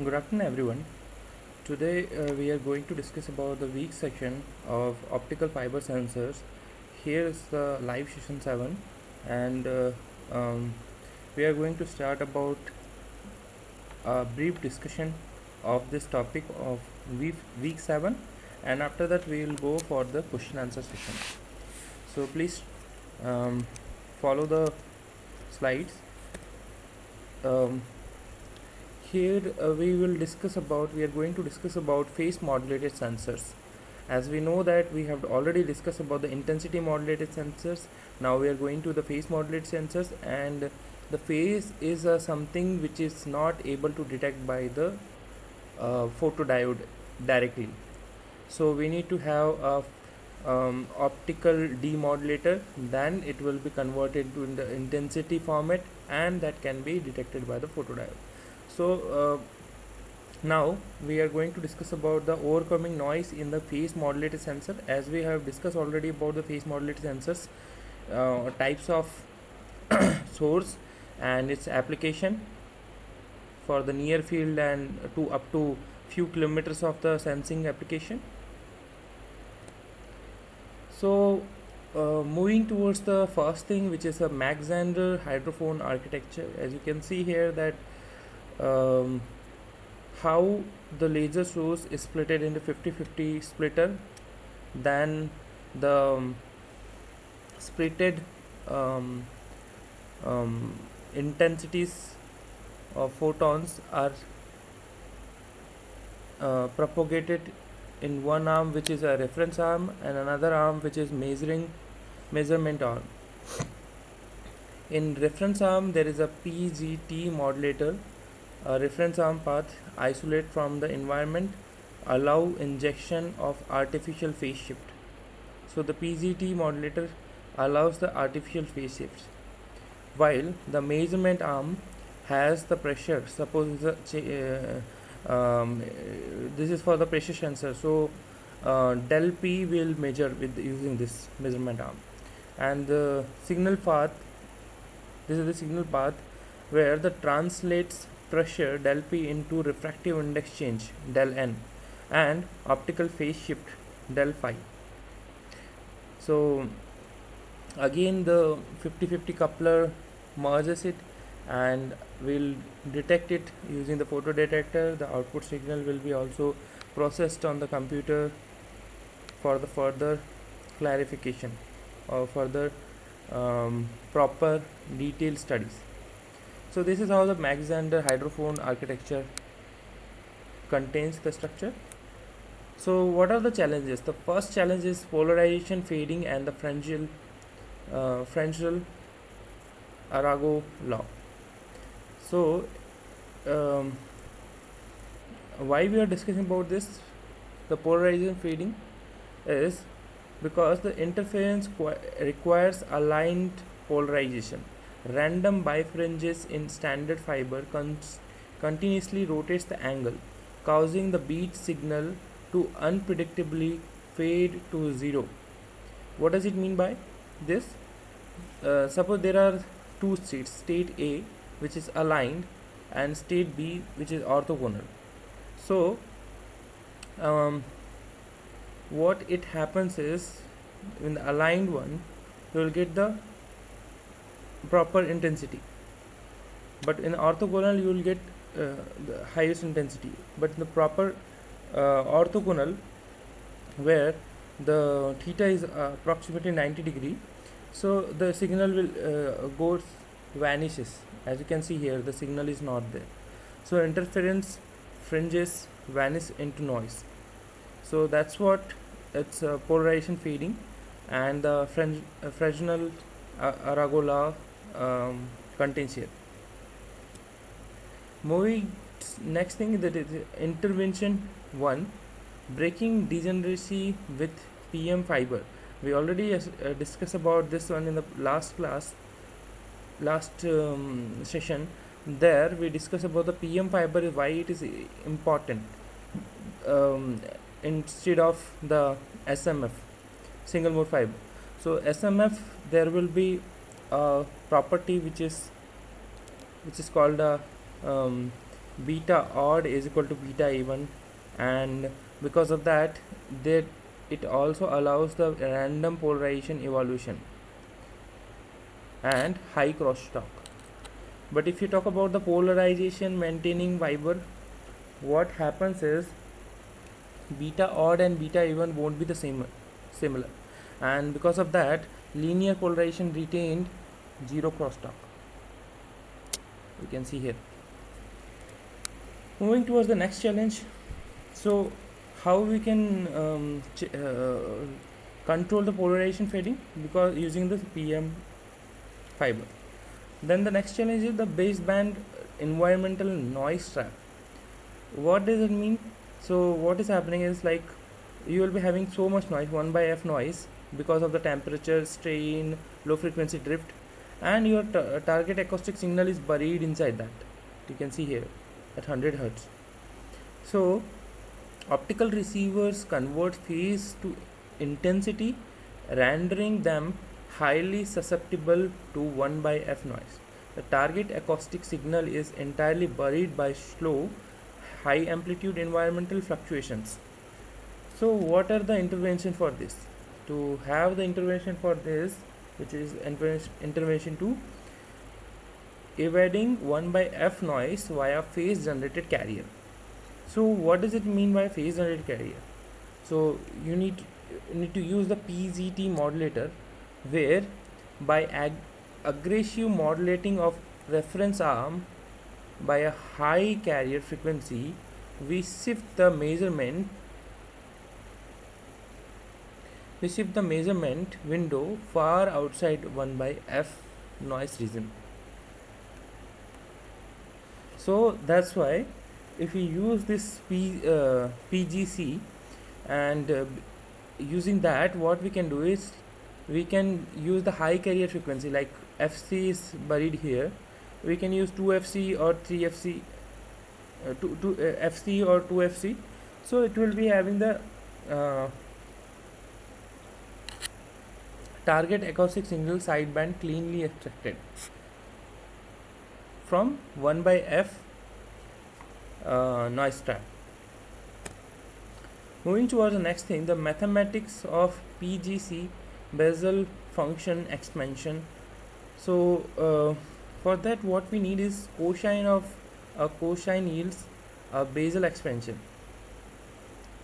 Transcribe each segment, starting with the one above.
Good afternoon, everyone. Today we are going to discuss about the weak section of optical fiber sensors. Here is the live session 7, and um, we are going to start about a brief discussion of this topic of week 7, and after that we will go for the question answer session. So please um, follow the slides. Um, Here we are going to discuss about phase modulated sensors. As we know that we have already discussed about the intensity modulated sensors. Now we are going to the phase modulated sensors, and the phase is something which is not able to detect by the photodiode directly. So we need to have a optical demodulator, then it will be converted to the intensity format, and that can be detected by the photodiode. So now we are going to discuss about the overcoming noise in the phase modulated sensor. As we have discussed already about the phase modulated sensors, types of source and its application for the near field and to up to few kilometers of the sensing application. So moving towards the first thing, which is a Mach-Zehnder hydrophone architecture. As you can see here that um, how the laser source is splitted into 50-50 splitter, then the splitted um, intensities of photons are propagated in one arm, which is a reference arm, and another arm which is measurement arm. In reference arm there is a PGT modulator. A reference arm path isolate from the environment, allow injection of artificial phase shift. So the PGT modulator allows the artificial phase shifts, while the measurement arm has the pressure. Suppose this is for the pressure sensor, so del P will measure with using this measurement arm, and the signal path, this is the signal path where the translates pressure del P into refractive index change del N and optical phase shift del phi. So again the 50-50 coupler merges it and will detect it using the photodetector. The output signal will be also processed on the computer for the further clarification or further proper detailed studies. So this is how the Mach-Zehnder hydrophone architecture contains the structure. So what are the challenges? The first challenge is polarization fading and the Frenzel Arago law. So um, why we are discussing about this, the polarization fading, is because the interference requires aligned polarization. Random bifringes in standard fiber continuously rotates the angle, causing the beat signal to unpredictably fade to zero. What does it mean by this? Suppose there are two states, state A which is aligned and state B which is orthogonal. So what it happens is, in the aligned one you will get the proper intensity, but in orthogonal you will get the highest intensity. But in the proper orthogonal, where the theta is approximately 90 degree, so the signal will vanishes. As you can see here, the signal is not there, so interference fringes vanish into noise. So that's what it's polarization fading, and the Fresnel Arago law contains here. Moving next thing, that is intervention 1, breaking degeneracy with PM fiber. We already discussed about this one in the last session. There we discussed about the PM fiber, why it is important instead of the SMF, single mode fiber. So SMF, there will be a property which is called a beta odd is equal to beta even, and because of that it also allows the random polarization evolution and high crosstalk. But if you talk about the polarization maintaining fiber, what happens is beta odd and beta even won't be the similar, and because of that linear polarization retained zero crosstalk. You can see here. Moving towards the next challenge. So how we can control the polarization fading because using the PM fiber. Then the next challenge is the baseband environmental noise trap. What does it mean? So what is happening is like you will be having so much noise, 1 by f noise, because of the temperature, strain, low frequency drift, and your target acoustic signal is buried inside that. You can see here at 100 hertz. So optical receivers convert phase to intensity, rendering them highly susceptible to 1 by f noise. The target acoustic signal is entirely buried by slow, high amplitude environmental fluctuations. So what are the intervention for this? To have the intervention for this, which is intervention to evading 1 by f noise via phase generated carrier. So what does it mean by phase generated carrier? So you need to use the PZT modulator, where by aggressive modulating of reference arm by a high carrier frequency, we shift the measurement window far outside 1 by f noise region. So that's why if we use this PGC, and using that, what we can do is we can use the high carrier frequency, like FC is buried here. We can use 2FC or 3FC, FC or 2FC. So it will be having the target acoustic signal sideband cleanly extracted from 1 by f noise trap. Moving towards the next thing, the mathematics of PGC Basel function expansion. So for that, what we need is cosine of a cosine yields a Basel expansion.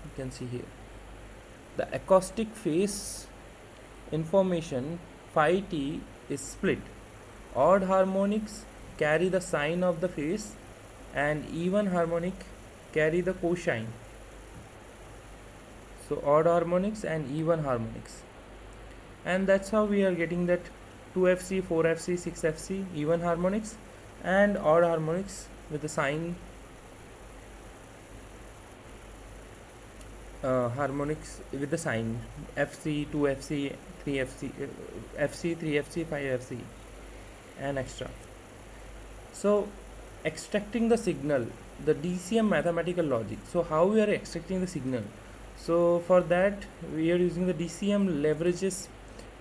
You can see here the acoustic phase information phi t is split. Odd harmonics carry the sign of the phase, and even harmonic carry the cosine. So odd harmonics and even harmonics, and that's how we are getting that 2FC, 4FC, 6FC even harmonics, and odd harmonics with the sign harmonics with the sign FC, 2FC, 3FC, FC, 3FC, 5FC, and extra. So extracting the signal, the DCM mathematical logic. So how we are extracting the signal? So for that, we are using the DCM leverages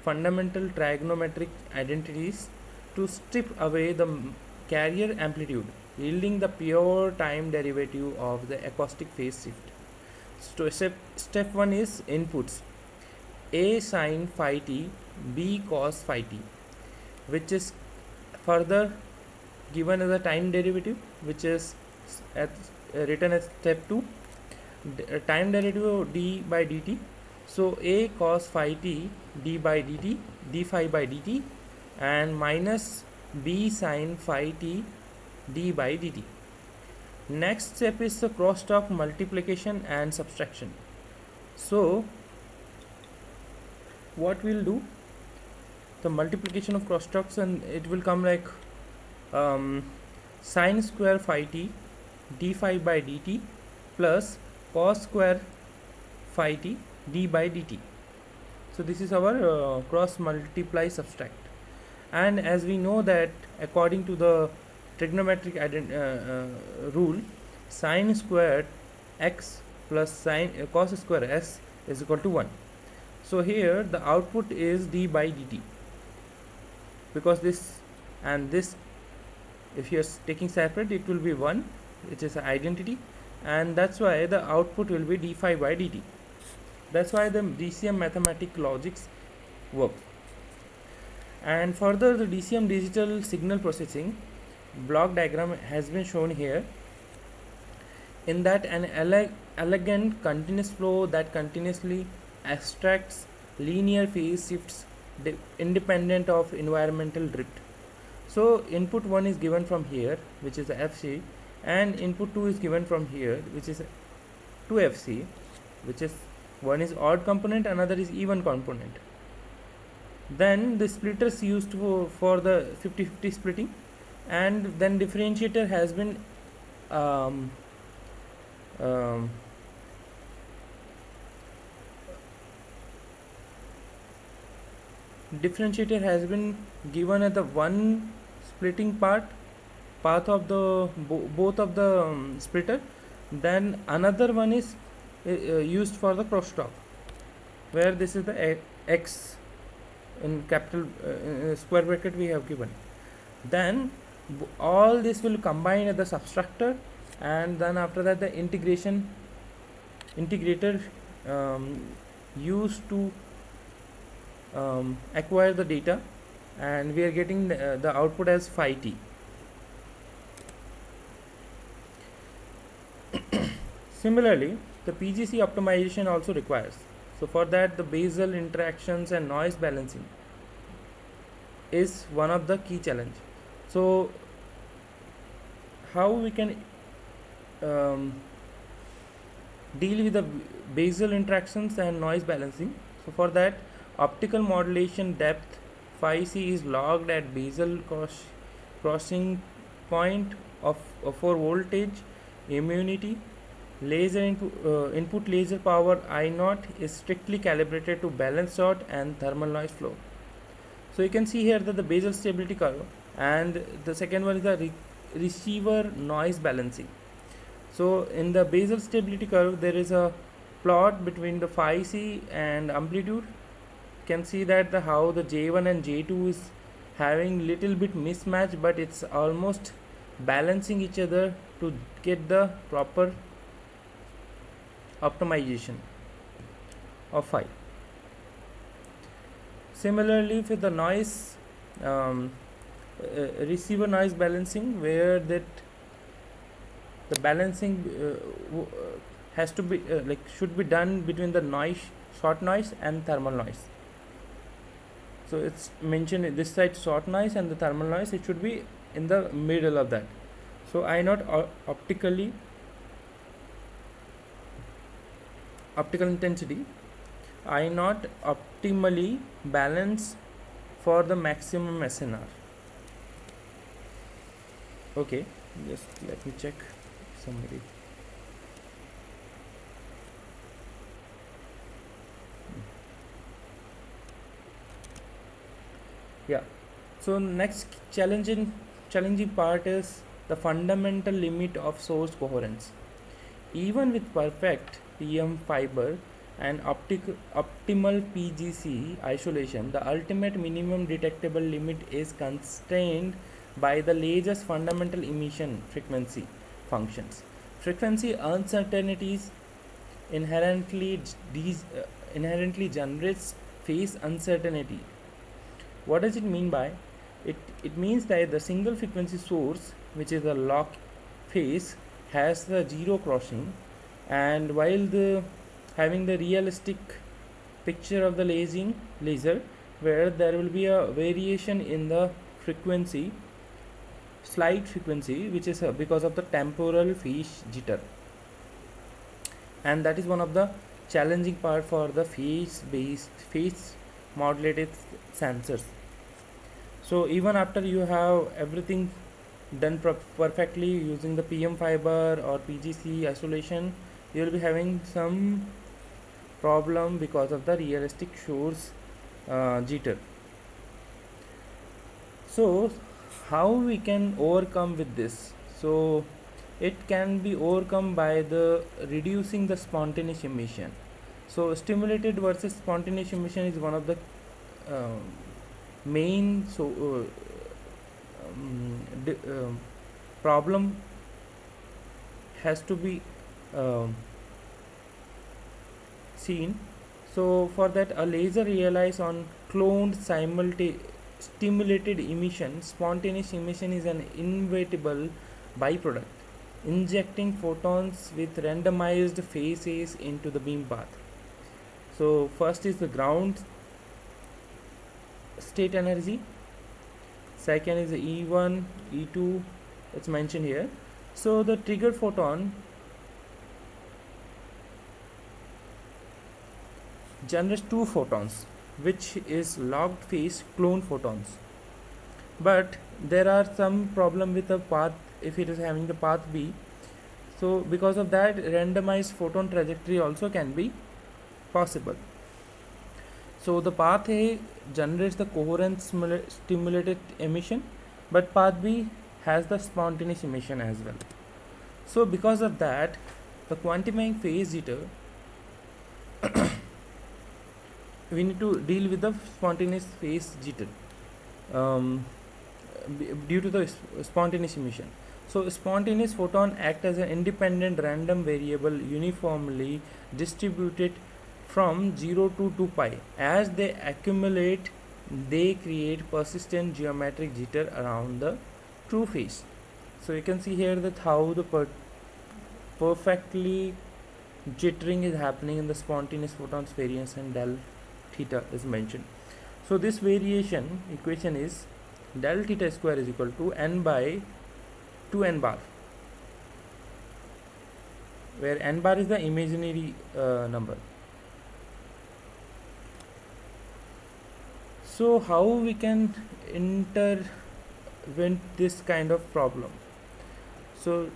fundamental trigonometric identities to strip away the carrier amplitude, yielding the pure time derivative of the acoustic phase shift. So step 1 is inputs: A sin phi t, B cos phi t, which is further given as a time derivative, which is written as step 2, time derivative of d by dt. So A cos phi t d by dt, d phi by dt, and minus B sin phi t d by dt. Next step is the crosstalk multiplication and subtraction. So what we'll do, the multiplication of crosstalks, and it will come like sin square phi t d phi by dt plus cos square phi t d by dt. So this is our cross multiply subtract. And as we know that according to the trigonometric rule, sin squared x plus sin cos square s is equal to 1. So here the output is d by dt, because this and this, if you are taking separate, it will be 1, which is an identity, and that's why the output will be d phi by dt. That's why the DCM mathematical logics work. And further, the DCM digital signal processing block diagram has been shown here, in that an elegant continuous flow that continuously extracts linear phase shifts independent of environmental drift. So input 1 is given from here, which is FC, and input 2 is given from here, which is 2FC, which is one is odd component, another is even component. Then the splitters used for the 50-50 splitting, and then differentiator has been um, um, differentiator has been given at the one splitting path of the both of the splitter. Then another one is used for the crosstalk, where this is the x in capital square bracket we have given. Then all this will combine at the subtractor, and then after that the integrator used to acquire the data, and we are getting the output as phi t. Similarly, the PGC optimization also requires. So for that, the basal interactions and noise balancing is one of the key challenge. So how we can deal with the basal interactions and noise balancing? So for that, optical modulation depth phi c is logged at basal crossing point of for voltage immunity. Laser input laser power I naught is strictly calibrated to balance dot and thermal noise flow. So you can see here that the basal stability curve, and the second one is the receiver noise balancing. So in the basal stability curve, there is a plot between the phi c and amplitude. You can see that how the J1 and J2 is having little bit mismatch, but it's almost balancing each other to get the proper optimization of phi. Similarly, for the noise receiver noise balancing, where that the balancing has to be should be done between the short noise and thermal noise. So it's mentioned this side short noise and the thermal noise, it should be in the middle of that. So I not optical intensity I not optimally balance for the maximum SNR. Okay, just let me check summary. Yeah, so next challenging part is the fundamental limit of source coherence. Even with perfect PM fiber and optimal PGC isolation, the ultimate minimum detectable limit is constrained by the laser's fundamental emission frequency functions. Frequency uncertainties inherently generates phase uncertainty. What does it mean by it? It means that the single frequency source, which is the lock phase, has the zero crossing, and while having the realistic picture of the laser, where there will be a variation in the frequency, slight frequency, which is because of the temporal phase jitter, and that is one of the challenging part for the phase modulated sensors. So even after you have everything done perfectly using the PM fiber or PGC isolation, you will be having some problem because of the realistic source jitter. So how we can overcome with this? So it can be overcome by the reducing the spontaneous emission. So stimulated versus spontaneous emission is one of the main problem has to be um, seen. So for that, a laser relies on cloned stimulated emission. Spontaneous emission is an inevitable byproduct, injecting photons with randomized phases into the beam path. So first is the ground state energy, second is the E1, E2, it's mentioned here. So the triggered photon generates two photons, which is locked phase clone photons. But there are some problem with the path if it is having the path B. So because of that, randomized photon trajectory also can be possible. So the path A generates the coherent stimulated emission, but path B has the spontaneous emission as well. So because of that, the quantifying phase jitter, we need to deal with the spontaneous phase jitter due to the spontaneous emission. So spontaneous photon act as an independent random variable uniformly distributed from 0 to 2 pi. As they accumulate, they create persistent geometric jitter around the true phase. So you can see here that how the perfectly jittering is happening in the spontaneous photons variance, and del theta is mentioned. So this variation equation is del theta square is equal to n by 2n bar, where n bar is the imaginary number. So how we can intervent this kind of problem? So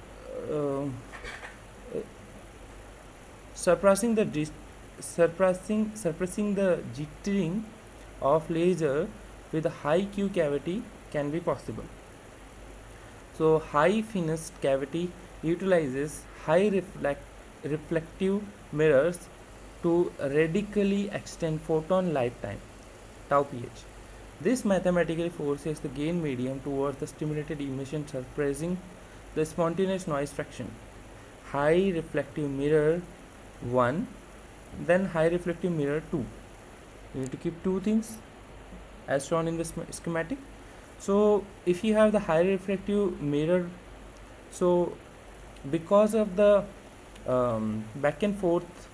suppressing the jittering of laser with a high Q cavity can be possible. So high finished cavity utilizes high reflective mirrors to radically extend photon lifetime, tau ph. This mathematically forces the gain medium towards the stimulated emission, suppressing the spontaneous noise fraction. High reflective mirror 1, then high reflective mirror 2. You need to keep two things as shown in the schematic. So if you have the high reflective mirror, so because of the back and forth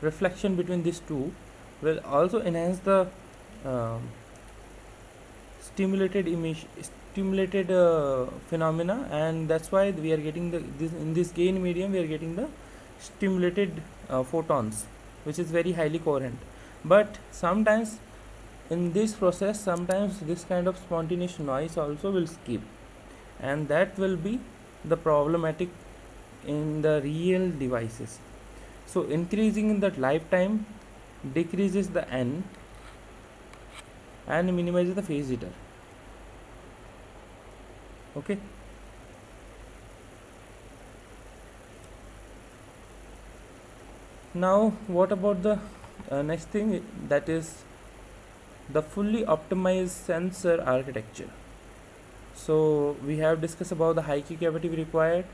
reflection between these two will also enhance the stimulated phenomena, and that's why we are getting in this gain medium we are getting the stimulated photons, which is very highly coherent. But sometimes in this process, sometimes this kind of spontaneous noise also will skip, and that will be the problematic in the real devices. So increasing in that lifetime decreases the n and minimizes the phase jitter. Okay. Now what about the next thing, that is the fully optimized sensor architecture. So we have discussed about the high Q cavity required,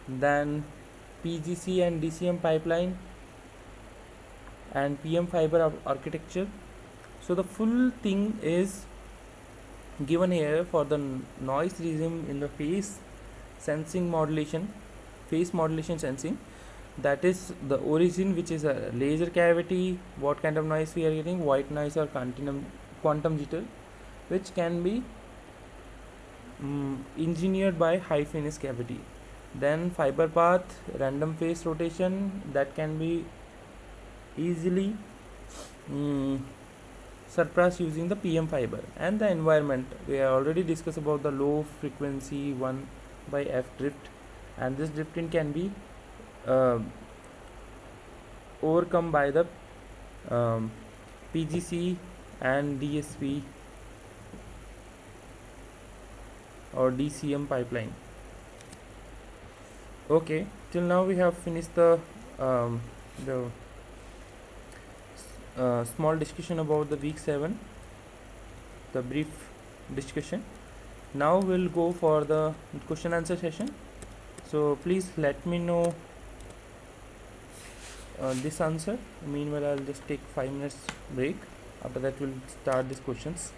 then PGC and DCM pipeline, and PM fiber architecture. So the full thing is given here for the noise regime in the phase modulation sensing. That is the origin, which is a laser cavity, what kind of noise we are getting, white noise or quantum jitter, which can be engineered by high finished cavity. Then fiber path, random phase rotation, that can be easily surpassed using the PM fiber. And the environment, we have already discussed about the low frequency 1 by F drift, and this drifting can be overcome by the PGC and DSP or DCM pipeline. Okay, till now we have finished the small discussion about the week 7, the brief discussion. Now we'll go for the question answer session. So please let me know this answer. Meanwhile, I'll just take 5 minutes break. After that, we'll start these questions.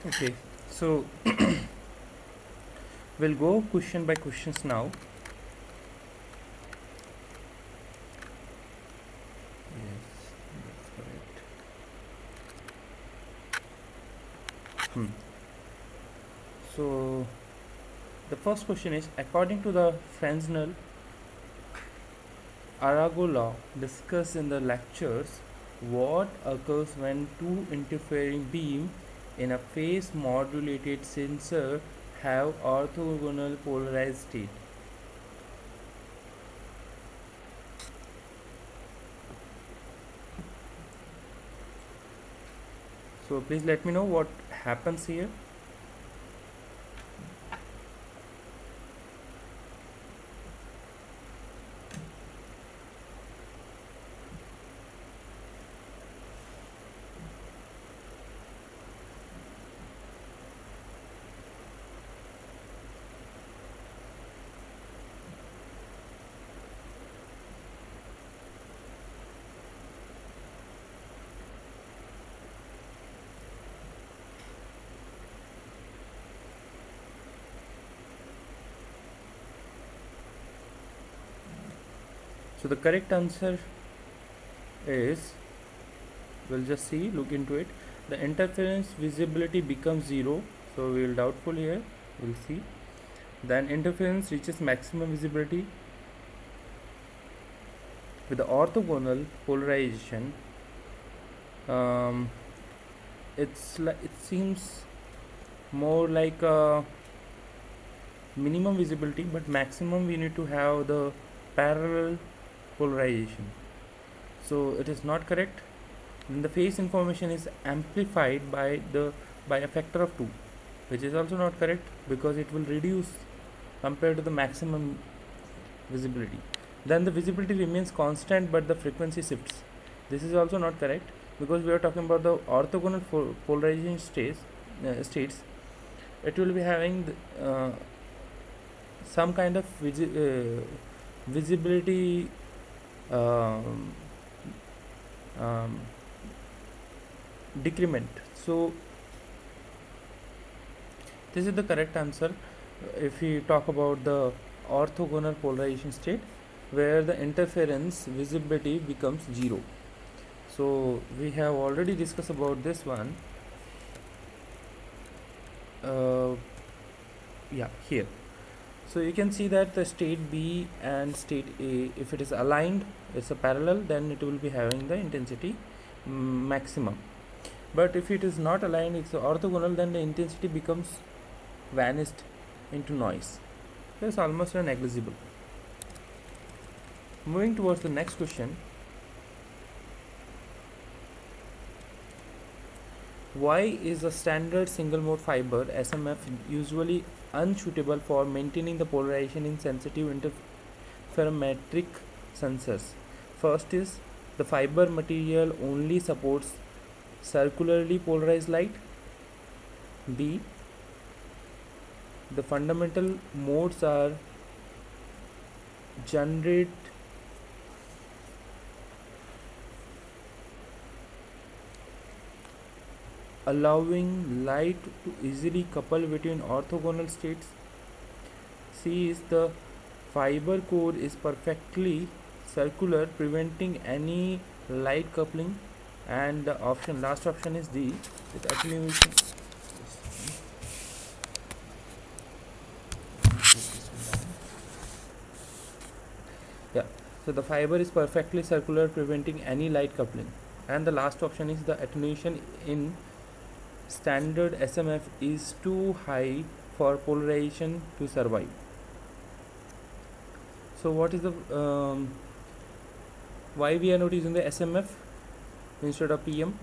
Okay, so we'll go question by questions now. Yes, that's correct. So the first question is, according to the Fresnel Arago law discussed in the lectures, what occurs when two interfering beams in a phase modulated sensor have orthogonal polarized state? So please let me know what happens here. So the correct answer is, we'll just see, look into it. The interference visibility becomes zero. So we will doubtful here. We'll see. Then interference reaches maximum visibility with the orthogonal polarization. Um, it seems more like a minimum visibility, but maximum we need to have the parallel polarization. So it is not correct. Then the phase information is amplified by a factor of 2, which is also not correct because it will reduce compared to the maximum visibility. Then the visibility remains constant but the frequency shifts. This is also not correct because we are talking about the orthogonal polarization states. It will be having some kind of visibility um, um, decrement. So this is the correct answer if we talk about the orthogonal polarization state where the interference visibility becomes zero. So we have already discussed about this one. uh, yeah, here. So you can see that the state B and state A, if it is aligned, it's a parallel, then it will be having the intensity maximum. But if it is not aligned, it's orthogonal, then the intensity becomes vanished into noise. It's almost negligible. Moving towards the next question. Why is a standard single mode fiber SMF usually unsuitable for maintaining the polarization in sensitive interferometric sensors? First is, the fiber material only supports circularly polarized light. B, the fundamental modes are generate allowing light to easily couple between orthogonal states. C is, the fiber core is perfectly circular, preventing any light coupling. And the last option is D, with attenuation. Yeah, so the fiber is perfectly circular, preventing any light coupling. And the last option is, the attenuation in standard SMF is too high for polarization to survive. So what is the why we are not using the SMF instead of PM?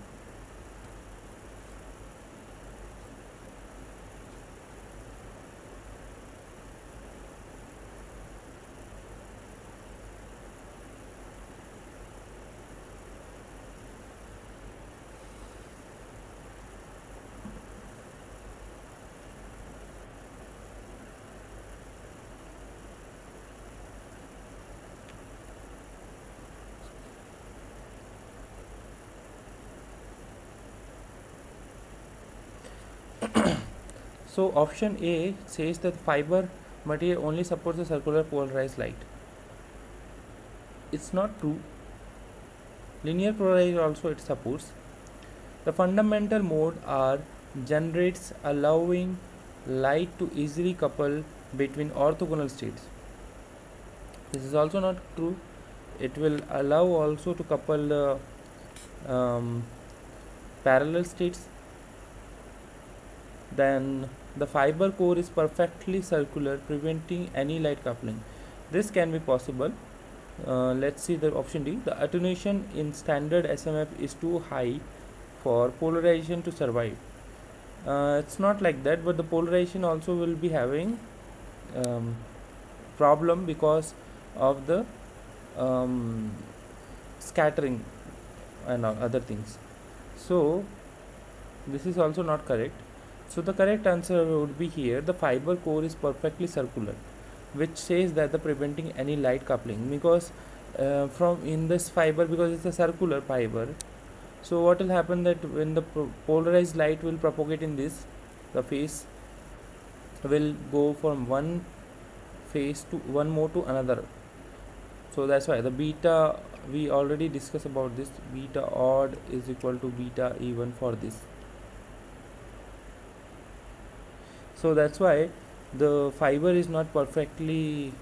So option A says that fiber material only supports a circular polarized light. It's not true. Linear polarized also it supports. The fundamental mode are generates allowing light to easily couple between orthogonal states. This is also not true. It will allow also to couple um, parallel states. Then the fiber core is perfectly circular, preventing any light coupling. This can be possible. Let's see the option D. The attenuation in standard SMF is too high for polarization to survive. It's not like that, but the polarization also will be having um, problem because of the um, scattering and other things. So this is also not correct. So the correct answer would be here. The fiber core is perfectly circular, which says that the preventing any light coupling, because from in this fiber, because it's a circular fiber. So what will happen that when the polarized light will propagate in this, the phase will go from one phase to one more to another. So that's why the beta, we already discussed about this, beta odd is equal to beta even for this. So that's why the fiber is not perfectly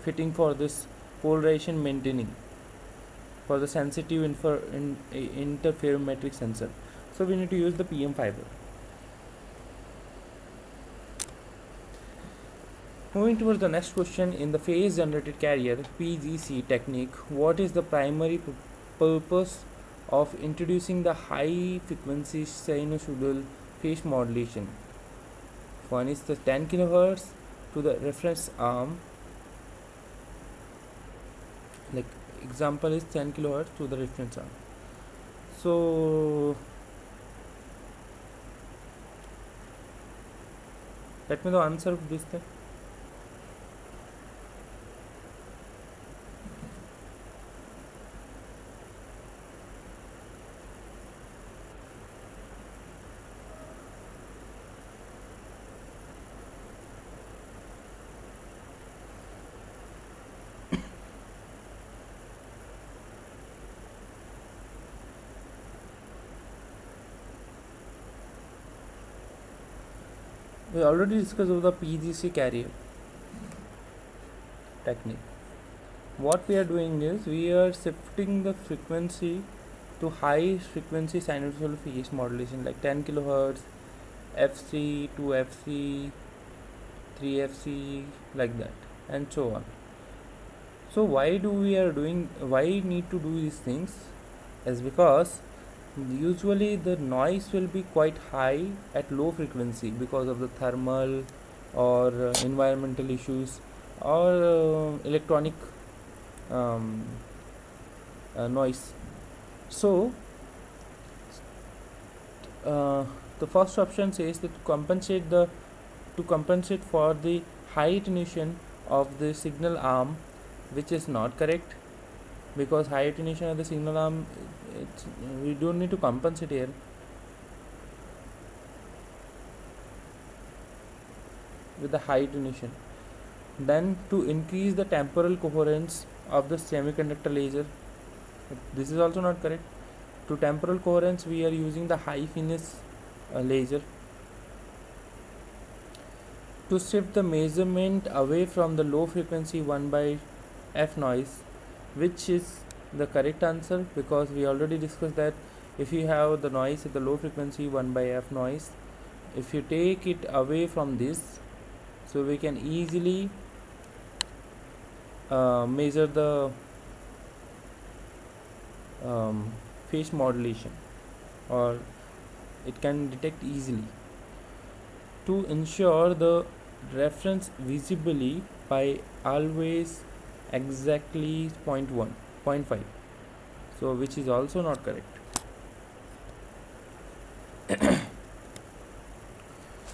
fitting for this polarization maintaining for the sensitive interferometric sensor. So we need to use the PM fiber. Moving towards the next question, in the phase generated carrier PGC technique, what is the primary purpose of introducing the high frequency sinusoidal phase modulation? One is the 10 kHz to the reference arm, like example is 10 kHz to the reference arm. So let me know answer of this thing. We already discussed of the PGC carrier technique. What we are doing is we are shifting the frequency to high frequency sinusoidal phase modulation like 10 kHz, FC, 2FC, 3FC, like that, and so on. So why need to do these things? Is because usually the noise will be quite high at low frequency because of the thermal or environmental issues or electronic um, noise. So the first option says that to compensate for the high attenuation of the signal arm, which is not correct, because high attenuation of the signal arm, we don't need to compensate here. With the high attenuation, then to increase the temporal coherence of the semiconductor laser, this is also not correct. To temporal coherence we are using the high finesse laser. To shift the measurement away from the low frequency 1 by f noise, which is the correct answer, because we already discussed that if you have the noise at the low frequency 1 by f noise, if you take it away from this, so we can easily measure the phase modulation, or it can detect easily. To ensure the reference visibly by always exactly 0.1 0.5, so which is also not correct.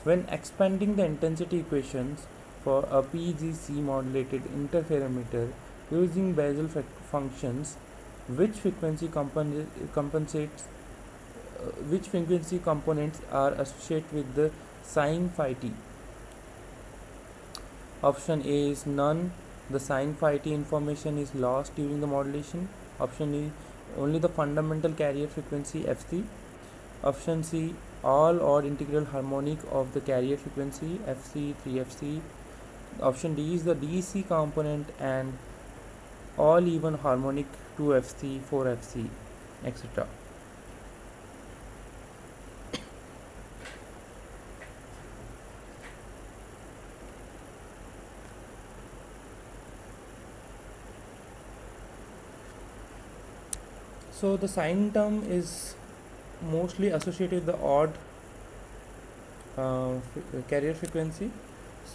When expanding the intensity equations for a PGC modulated interferometer using Basel functions, which frequency compensates which frequency components are associated with the Sin phi t. Option A is none. The sin phi t information is lost during the modulation. Option E, only the fundamental carrier frequency Fc. Option C, all odd integral harmonic of the carrier frequency Fc, 3Fc. Option D is the DC component and all even harmonic 2Fc, 4Fc, etc. So the sine term is mostly associated with the odd carrier frequency.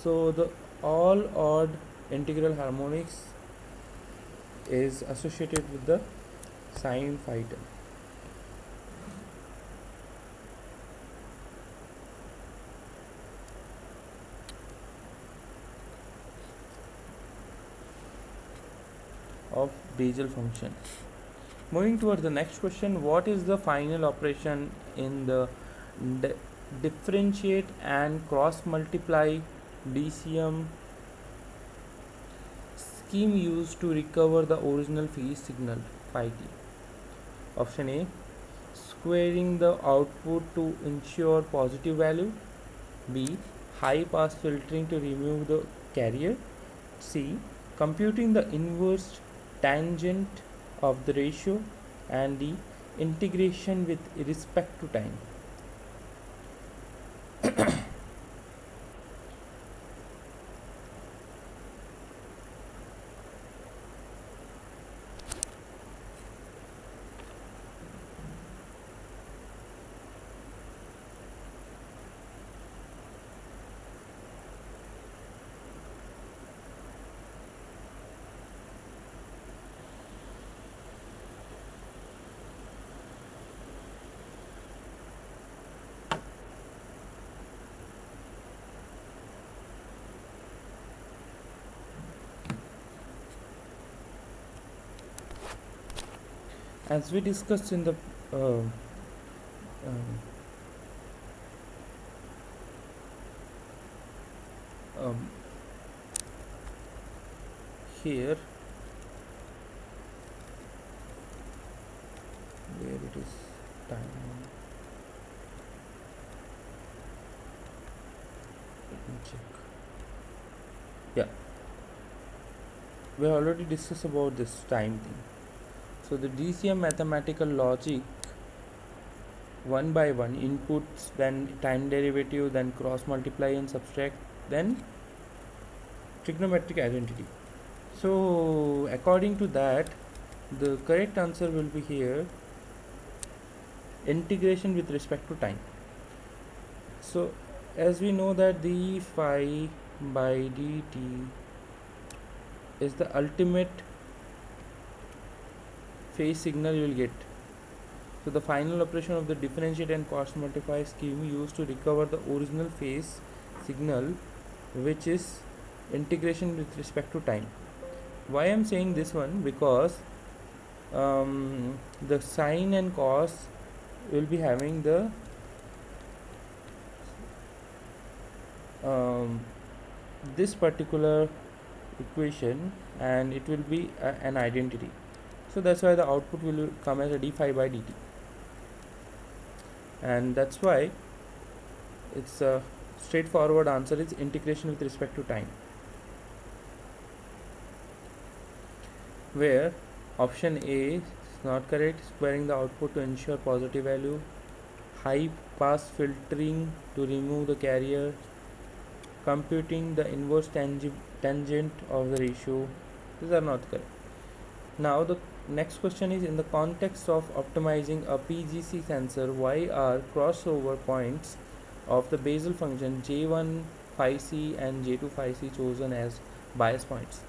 So the all odd integral harmonics is associated with the sine phi term. Of Basel function. Moving towards the next question, what is the final operation in the differentiate and cross multiply DCM scheme used to recover the original phase signal phi t? Option A, squaring the output to ensure positive value. B, high pass filtering to remove the carrier. C, computing the inverse tangent of the ratio. And D, integration with respect to time. As we discussed in the um, um, here where it is time, let me check. Yeah, we already discussed about this time thing. So the DCM mathematical logic, one by one inputs, then time derivative, then cross multiply and subtract, then trigonometric identity. So according to that, the correct answer will be here, integration with respect to time. So as we know that d phi by dt is the ultimate phase signal you will get. So the final operation of the differentiate and cross multiply scheme used to recover the original phase signal, which is integration with respect to time. Why I am saying this one? Because the sine and cos will be having the this particular equation, and it will be an identity. So that's why the output will come as a d phi by dt, and that's why it's a straightforward answer is integration with respect to time, where option A is not correct, squaring the output to ensure positive value, high pass filtering to remove the carrier, computing the inverse tangent of the ratio, these are not correct. Now the next question is, in the context of optimizing a PGC sensor, why are crossover points of the Basel function J1 phi c and J2 phi c chosen as bias points?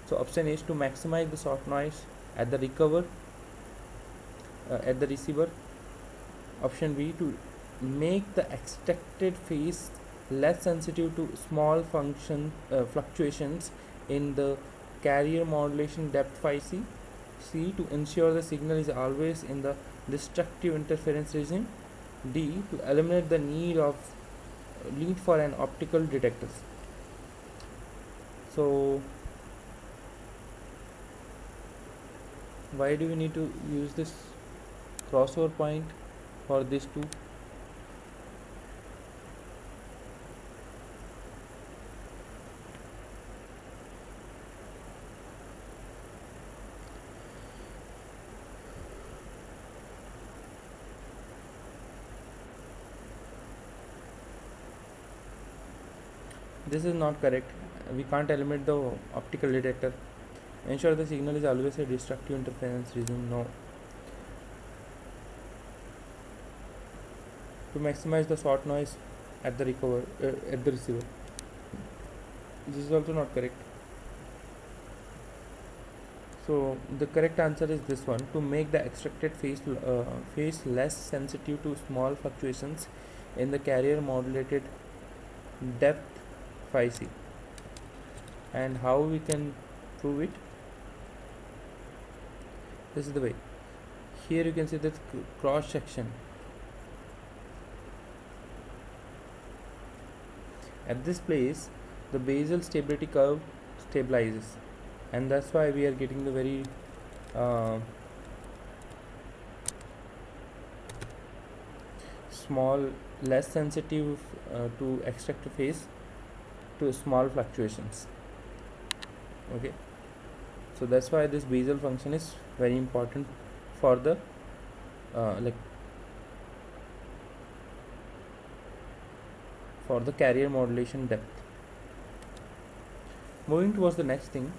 So option A is to maximize the soft noise at the receiver. Option B, to make the extracted phase less sensitive to small fluctuations in the carrier modulation depth phi c. C, to ensure the signal is always in the destructive interference regime. D, to eliminate the need of need for an optical detectors. So why do we need to use this crossover point for these two? This is not correct. We can't eliminate the optical detector. Ensure the signal is always a destructive interference regime. No. To maximize the short noise at the at the receiver. This is also not correct. So the correct answer is this one: to make the extracted phase less sensitive to small fluctuations in the carrier modulated depth phi c. And how we can prove it? This is the way. Here you can see the cross section. At this place, the basal stability curve stabilizes, and that's why we are getting the very small, less sensitive to extractor phase to small fluctuations. Okay, so that's why this basal function is very important for the like for the carrier modulation depth. Moving towards the next thing,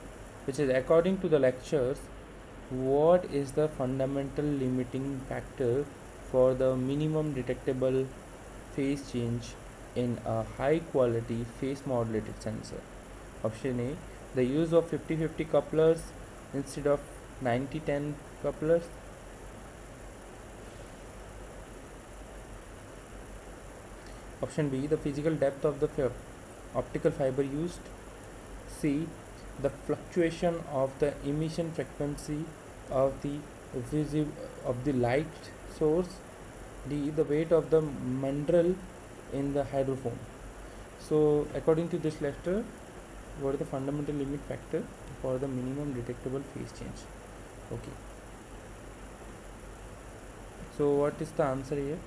which is according to the lectures, what is the fundamental limiting factor for the minimum detectable phase change in a high quality phase modulated sensor? Option A, the use of 50-50 couplers instead of 90-10 couplers. Option B, the physical depth of the optical fiber used. C, the fluctuation of the emission frequency of the light source. D, the weight of the mandrel in the hydrophone. So according to this lecture, what is the fundamental limit factor for the minimum detectable phase change? Okay, so what is the answer here?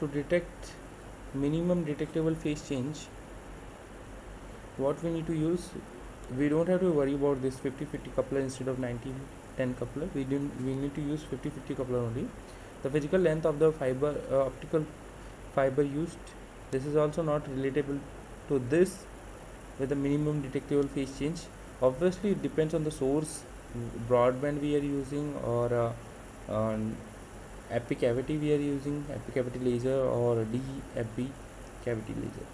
To detect minimum detectable phase change, what we need to use, we don't have to worry about this 50-50 coupler instead of 90-10 coupler. We need to use 50-50 coupler only. The physical length of the fiber optical fiber used, this is also not relatable to this with the minimum detectable phase change. Obviously it depends on the source, broadband we are using, or epi cavity we are using, epi cavity laser or epi cavity laser.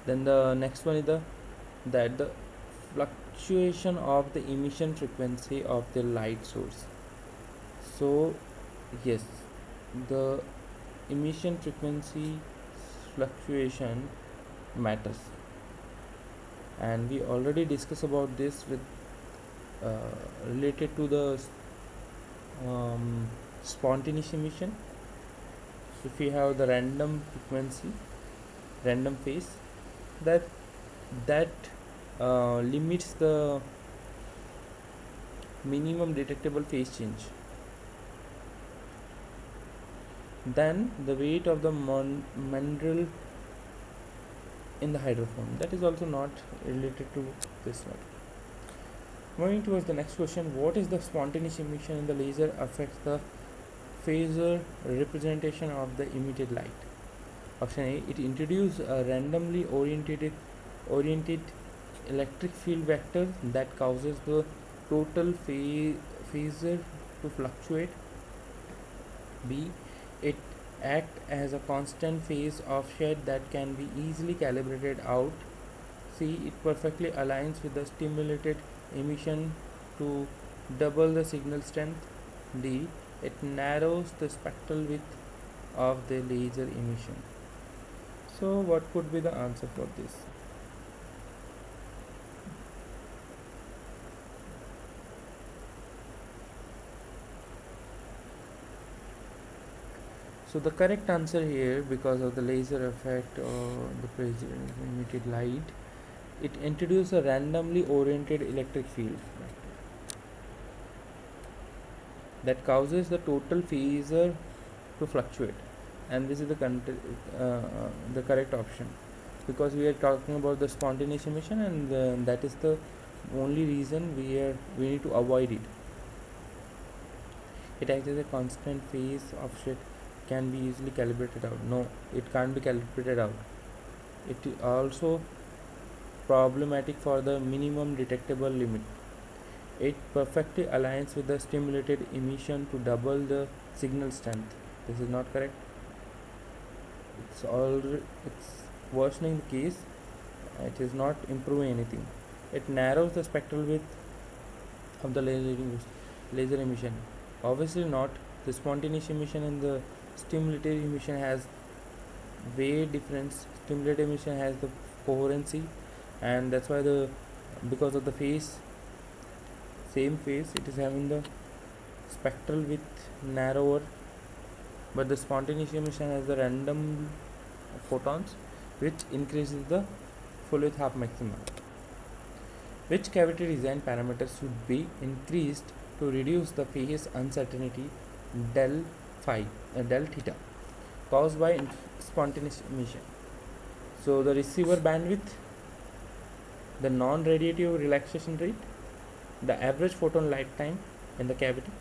Then the next one is the fluctuation of the emission frequency of the light source. So yes, the emission frequency fluctuation matters, and we already discussed about this with related to the spontaneous emission. If we have the random frequency, random phase, that limits the minimum detectable phase change. Then the weight of the mandrel in the hydrophone, that is also not related to this one. Moving towards the next question, what is the spontaneous emission in the laser affects the phasor representation of the emitted light? Option A, it introduces a randomly oriented electric field vector that causes the total phasor to fluctuate. B, it acts as a constant phase offset that can be easily calibrated out. C, it perfectly aligns with the stimulated emission to double the signal strength. D. It narrows the spectral width of the laser emission. So what could be the answer for this? So the correct answer here, because of the laser effect or the emitted light, it introduces a randomly oriented electric field that causes the total phasor to fluctuate, and this is the correct option, because we are talking about the spontaneous emission, and that is the only reason we need to avoid it. It acts as a constant phase offset, can be easily calibrated out. No, it can't be calibrated out. It is also problematic for the minimum detectable limit. It perfectly aligns with the stimulated emission to double the signal strength. This is not correct. It's worsening the case. It is not improving anything. It narrows the spectral width of the laser emission. Obviously not. The spontaneous emission and the stimulated emission has way difference. Stimulated emission has the coherency, and that's why the because of the phase, same phase, it is having the spectral width narrower, but the spontaneous emission has the random photons, which increases the full width half maximum. Which cavity design parameters should be increased to reduce the phase uncertainty del del theta caused by spontaneous emission? So the receiver bandwidth, the non-radiative relaxation rate, the average photon lifetime in the cavity,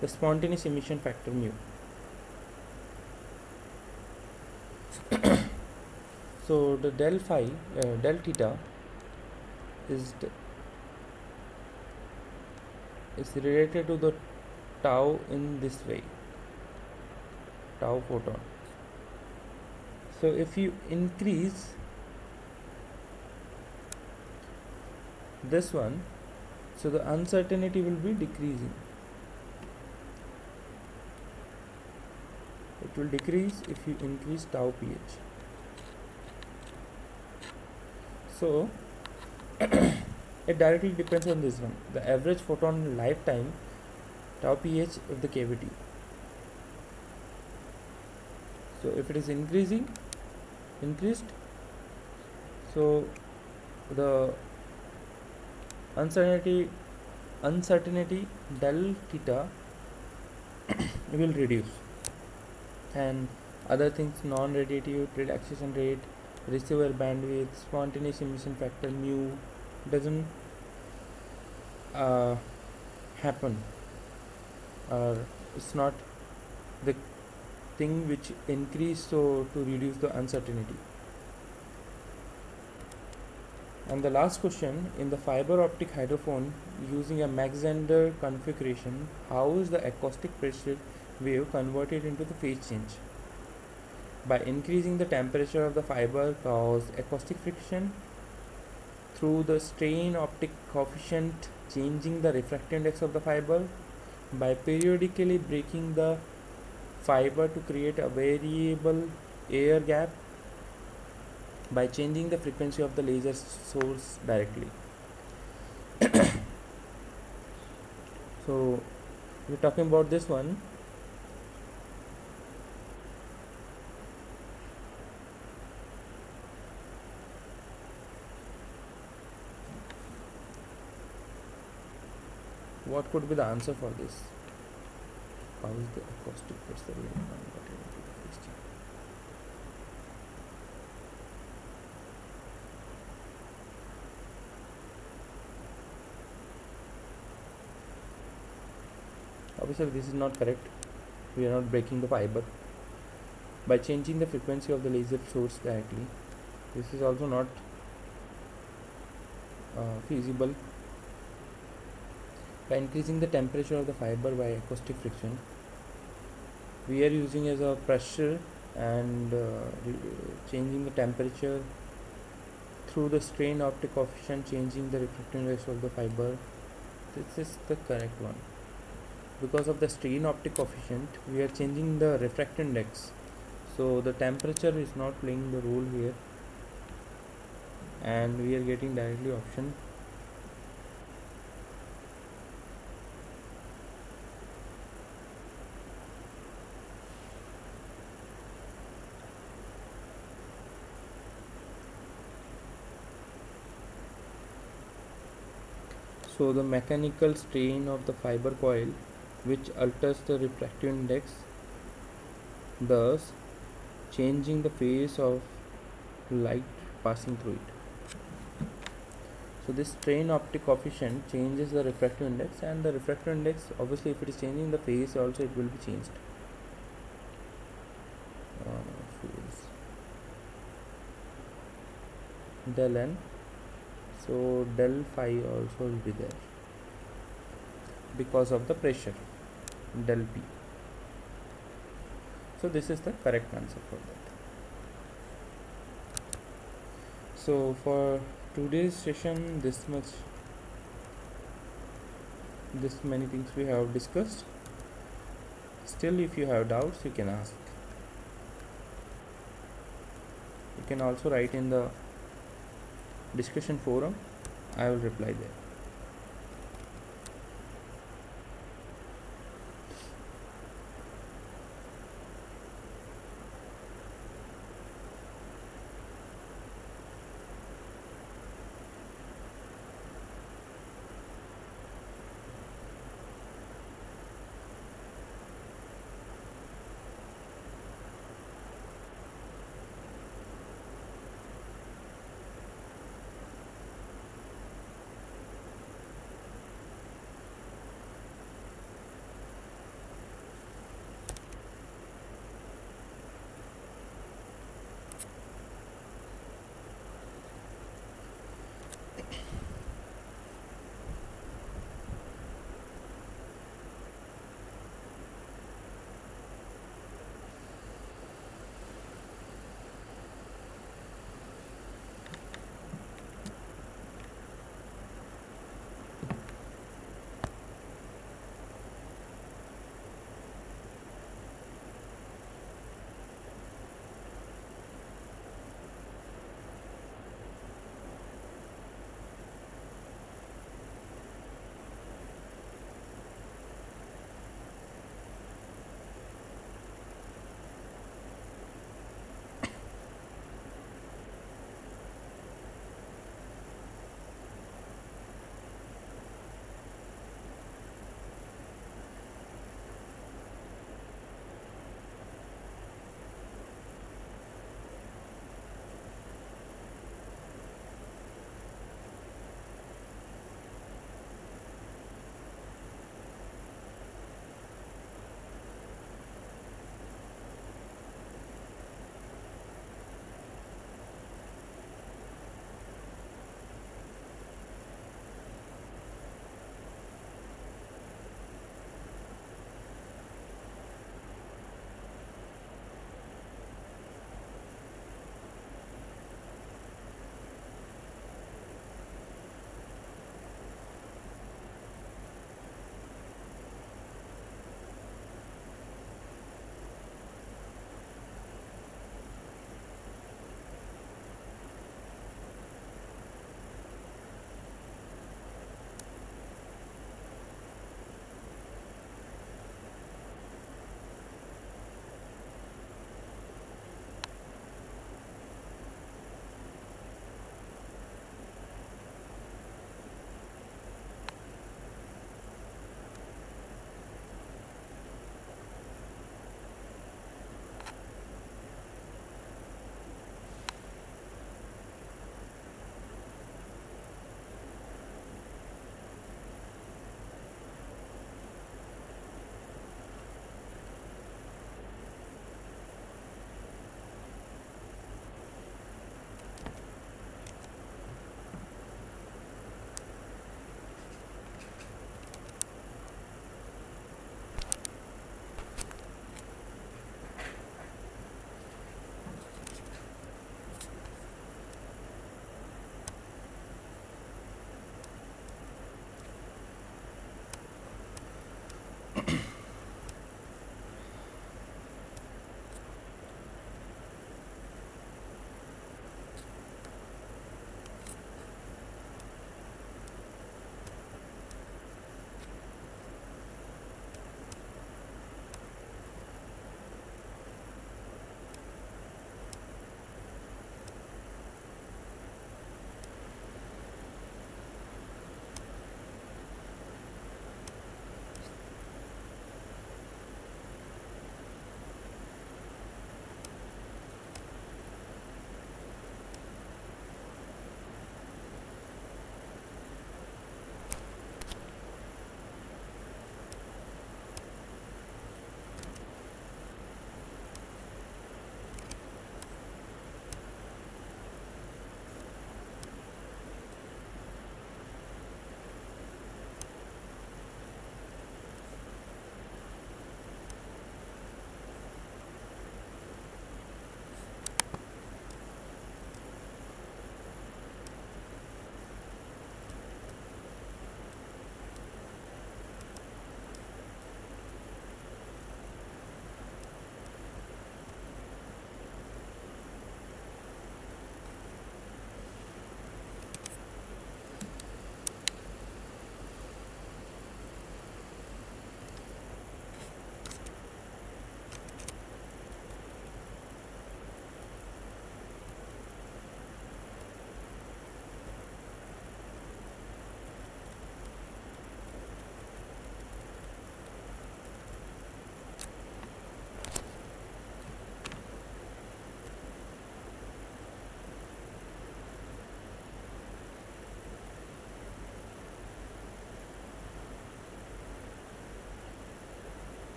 the spontaneous emission factor mu. So the del theta is related to the tau in this way, tau photon. So if you increase this one, so the uncertainty will be decreasing. It will decrease if you increase tau pH. So it directly depends on this one, the average photon lifetime tau pH of the cavity. So if it is increased, so the uncertainty del theta will reduce, and other things, non-radiative relaxation rate, receiver bandwidth, spontaneous emission factor mu doesn't happen, or it's not the thing which increase so to reduce the uncertainty. And the last question, in the fiber optic hydrophone using a Mach-Zehnder configuration, how is the acoustic pressure wave converted into the phase change? By increasing the temperature of the fiber cause acoustic friction through the strain optic coefficient, changing the refractive index of the fiber, by periodically breaking the fiber to create a variable air gap, by changing the frequency of the laser source directly. So we're talking about this one. What could be the answer for this? How is the acoustic pressure converted into the phase change? Obviously this is not correct. We are not breaking the fiber. By changing the frequency of the laser source directly, this is also not feasible. By increasing the temperature of the fiber by acoustic friction, we are using as a pressure and changing the temperature through the strain optic coefficient, changing the refractive index of the fiber This is the correct one. Because of the strain optic coefficient, we are changing the refractive index. So the temperature is not playing the role here, and we are getting directly option. So the mechanical strain of the fiber coil, which alters the refractive index, thus changing the phase of light passing through it. So this strain optic coefficient changes the refractive index, and the refractive index, obviously if it is changing the phase also, it will be changed. Phase del n, so del phi also will be there because of the pressure del p. So this is the correct answer for that. So for today's session, this many things we have discussed. Still, if you have doubts, you can ask. You can also write in the discussion forum. I will reply there.